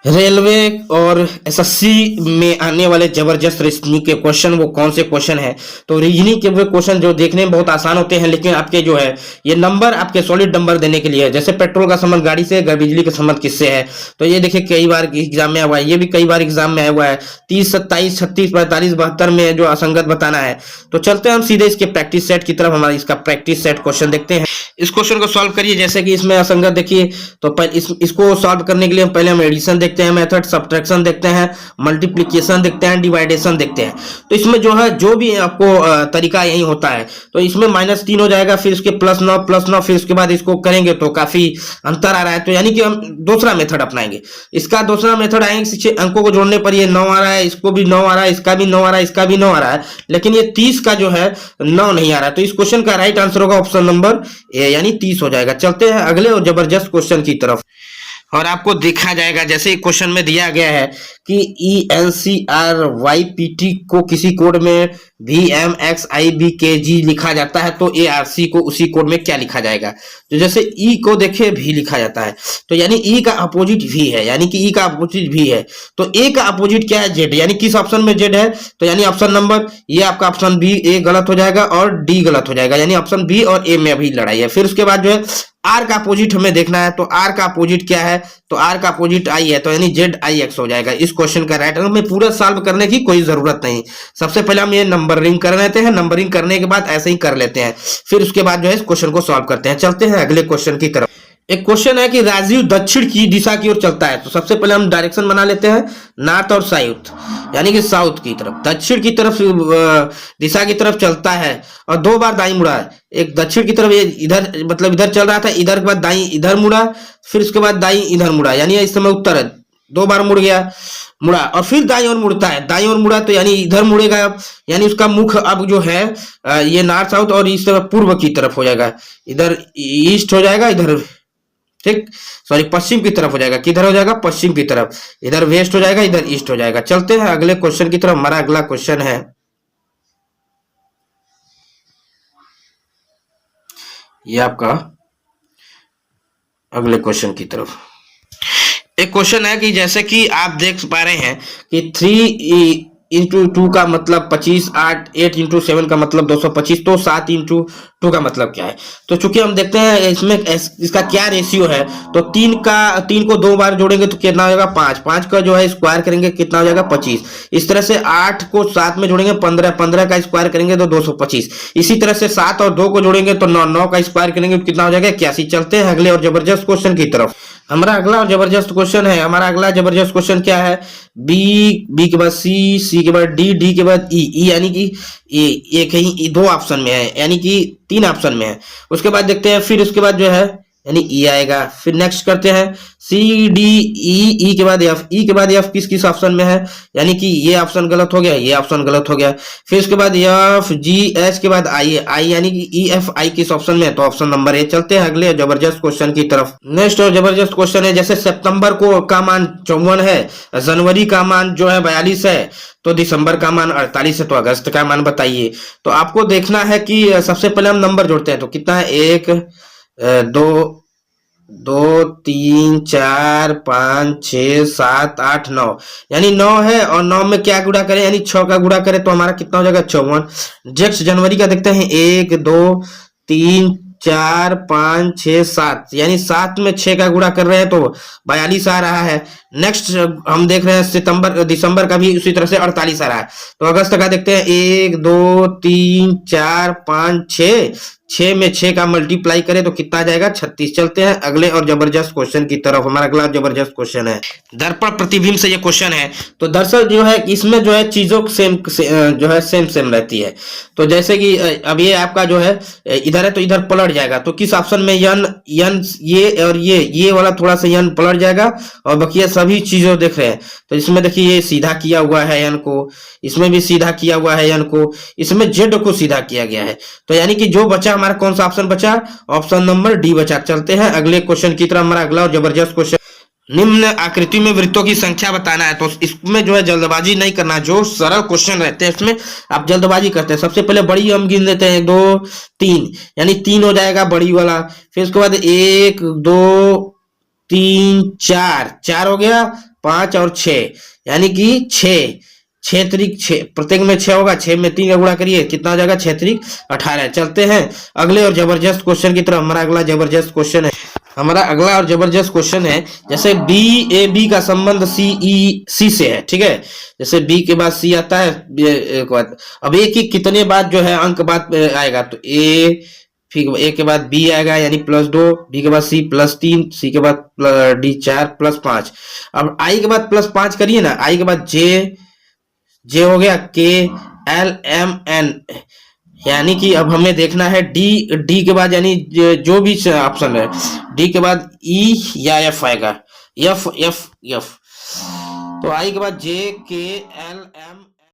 Railway और SSC में आने वाले जबरदस्त रीजनिंग के क्वेश्चन वो कौन से क्वेश्चन है। तो रीजनिंग के वो क्वेश्चन जो देखने में बहुत आसान होते हैं, लेकिन आपके जो है ये नंबर आपके सॉलिड नंबर देने के लिए है। जैसे पेट्रोल का संबंध गाड़ी से, बिजली का संबंध किससे है, तो ये देखिए कई बार एग्जाम में आया हुआ है, ये भी कई बार एग्जाम में आया हुआ है। 30, 27, 36, 45, 72 में जो असंगत बताना है। तो चलते हैं हम सीधे इसके प्रैक्टिस सेट की तरफ। हमारा इसका प्रैक्टिस सेट क्वेश्चन देखते हैं। इस क्वेश्चन को सॉल्व करिए। जैसे कि इसमें असंगत देखिए, तो इसको सॉल्व करने के लिए पहले हम एडिशन देखते हैं, मेथड सब्ट्रैक्शन देखते हैं, मल्टीप्लिकेशन देखते हैं, डिवाइडेशन देखते हैं। तो इसमें जो है जो भी आपको तरीका यही होता है। तो इसमें -3 हो जाएगा, फिर इसके +9, फिर उसके बाद इसको करेंगे तो काफी अंतर आ रहा है। तो यानी कि हम दूसरा मेथड अपनाएंगे। इसका दूसरा मेथड आएंगे, अंकों को जोड़ने पर ये 9 आ रहा है, इसको भी 9 आ रहा है, इसका भी 9 आ रहा है, इसका भी 9 आ रहा है, लेकिन ये 30 का जो है 9 नहीं आ रहा है। तो इस क्वेश्चन का राइट आंसर होगा ऑप्शन नंबर ए, यानी 30 हो जाएगा। चलते हैं अगले और जबरदस्त क्वेश्चन की तरफ। और आपको देखा जाएगा जैसे क्वेश्चन में दिया गया है कि ENCRYPT को किसी कोड में VMXIBKG लिखा जाता है, तो ARC को उसी कोड में क्या लिखा जाएगा। तो जैसे E को देखिए V लिखा जाता है, तो यानी E का अपोजिट V है, यानी कि E का अपोजिट V है। तो A का अपोजिट क्या है, Z, यानी किस ऑप्शन में Z है, तो यानी ऑप्शन नंबर ये आपका ऑप्शन B, A गलत हो जाएगा और D गलत हो जाएगा, यानी ऑप्शन B और A में अभी लड़ाई है। फिर उसके बाद जो है आर का अपोजिट हमें देखना है, तो आर का अपोजिट क्या है, तो आर का अपोजिट आई है, तो यानी ZIX हो जाएगा इस क्वेश्चन का राइट आंसर। में पूरा सॉल्व करने की कोई जरूरत नहीं, सबसे पहले हम ये नंबरिंग कर लेते हैं, नंबरिंग करने के बाद ऐसे ही कर लेते हैं, फिर उसके बाद जो है इस क्वेश्चन को सॉल्व करते हैं। चलते हैं अगले क्वेश्चन की तरफ। एक क्वेश्चन है कि राजीव दक्षिण की दिशा की ओर चलता है। तो सबसे पहले हम डायरेक्शन बना लेते हैं, नॉर्थ और साउथ, यानी कि साउथ की तरफ, दक्षिण की तरफ दिशा की तरफ चलता है और 2 बार दाई मुड़ा है। एक दक्षिण की तरफ ये इधर, मतलब इधर चल रहा था, इधर के बाद दाई इधर मुड़ा, फिर उसके बाद दाई इधर मुड़ा, यानी इस समय उत्तर है, 2 बार मुड़ गया, मुड़ा और फिर दाई और मुड़ता है, दाई और मुड़ा, तो यानी इधर मुड़ेगा अब, यानी उसका मुख अब जो है ये नॉर्थ साउथ और इस तरफ पूर्व की तरफ हो जाएगा, इधर ईस्ट हो जाएगा, इधर ठीक, सॉरी पश्चिम की तरफ हो जाएगा, किधर हो जाएगा, पश्चिम की तरफ, इधर वेस्ट हो जाएगा, इधर ईस्ट हो जाएगा। चलते हैं अगले क्वेश्चन की तरफ। हमारा अगला क्वेश्चन है, ये आपका अगले क्वेश्चन की तरफ। एक क्वेश्चन है कि जैसे कि आप देख पा रहे हैं कि 3 × 2 का मतलब 25, 8 × 7 का मतलब 225, तो 7 × 2 का मतलब क्या है। तो चूंकि हम देखते हैं इसमें इसका क्या रेशियो है, तो 3 को 2 बार जोड़ेंगे तो कितना हो जाएगा 5 का जो है स्क्वायर करेंगे कितना हो जाएगा 25। इस तरह से 8 को 7 में जोड़ेंगे 15 का स्क्वायर करेंगे तो 225। इसी तरह से 7 और 2 को जोड़ेंगे तो 9 का स्क्वायर करेंगे तो कितना हो जाएगा 81। चलते हैं अगले और जबरदस्त क्वेश्चन की तरफ। हमारा अगला और जबरदस्त क्वेश्चन है, हमारा अगला जबरदस्त क्वेश्चन क्या है, बी के बाद सी के बाद डी के बाद ई, यानी कि ये कहीं 2 ऑप्शन में है, यानी कि 3 ऑप्शन में है। उसके बाद देखते हैं, फिर उसके बाद जो है यानी ई आएगा। फिर नेक्स्ट करते हैं CDE के बाद एफ, ई के बाद एफ किस किस ऑप्शन में है, यानी कि ये ऑप्शन गलत हो गया, ये ऑप्शन गलत हो गया। फिर उसके बाद FGH के बाद आई यानी कि EFI किस ऑप्शन में है, तो ऑप्शन नंबर ए। चलते हैं अगले जबरदस्त क्वेश्चन की तरफ। नेक्स्ट और जबरदस्त क्वेश्चन है, जैसे सितंबर को का मान 54 है, जनवरी का मान जो है 42 है, तो दिसंबर का मान 48 है, तो अगस्त का मान बताइए। तो आपको देखना है कि सबसे पहले हम नंबर जोड़ते हैं, तो कितना है 1 2 3 4 5 6 7 8 9, यानी 9 है और 9 में क्या गुणा करें, यानी 6 का गुणा करें तो हमारा कितना हो जाएगा 54। नेक्स्ट जनवरी का देखते हैं 1 2 3 4 5 6 7, यानी 7 में 6 का गुणा कर रहे हैं तो 42 आ रहा है। नेक्स्ट हम देख रहे हैं दिसंबर का भी उसी तरह से 48 आ रहा है। तो अगस्त का देखते हैं 1 2 3 4 5 6 में 6 का मल्टीप्लाई करें तो कितना आ जाएगा 36। चलते हैं अगले और जबरदस्त क्वेश्चन की तरफ। हमारा अगला जबरदस्त क्वेश्चन है, दर्पण प्रतिबिंब से ये क्वेश्चन है। तो दरअसल जो है इसमें जो है चीजों सेम जो है सेम रहती है। तो जैसे कि अब ये आपका जो है इधर है तो इधर पलट जाएगा, तो किस ऑप्शन में यन ये और ये वाला थोड़ा सा यन पलट जाएगा और बाकी सभी चीजों देख रहे हैं। तो इसमें देखिए ये सीधा किया हुआ है यन को, इसमें भी सीधा किया हुआ है यन को, इसमें जेड को सीधा किया गया है। तो यानी कि जो बचा हमारा कौन सा ऑप्शन बचा, ऑप्शन नंबर डी बचा। चलते हैं अगले क्वेश्चन की तरफ। हमारा अगला और जबरदस्त क्वेश्चन, निम्न आकृति में वृत्तों की संख्या बताना है। तो इसमें जो है जल्दबाजी नहीं करना, जो सरल क्वेश्चन रहते हैं इसमें आप जल्दबाजी करते हैं। सबसे पहले बड़ी हम गिन लेते हैं 2 3, यानी 3 हो जाएगा बड़ी वाला। फिर उसके बाद 1 2 3 4 4 हो गया, 5 और 6 यानी कि 6 6 त्रिक 6, प्रत्येक में 6 होगा, 6 में 3 का गुणा करिए कितना हो जाएगा, 6 त्रिक 18। चलते हैं अगले और जबरदस्त क्वेश्चन की तरफ। हमारा अगला जबरदस्त क्वेश्चन है, हमारा अगला और जबरदस्त क्वेश्चन है, जैसे बी ए बी का संबंध सी ई सी से है, ठीक है। जैसे बी के बाद सी आता है, एक बाद अब ए की कितने बाद जो है अंक बाद आएगा, तो ए, फिर ए के बाद बी आएगा यानी +2, बी के बाद सी +3, सी के बाद डी 4 +5। अब आई के बाद +5 करिए ना, आई के बाद जे, जे हो गया के एल एम एन, यानी कि अब हमें देखना है डी, डी के बाद यानी जो भी ऑप्शन है, डी के बाद ई या एफ आएगा, एफ एफ एफ। तो आई के बाद जे के एल एम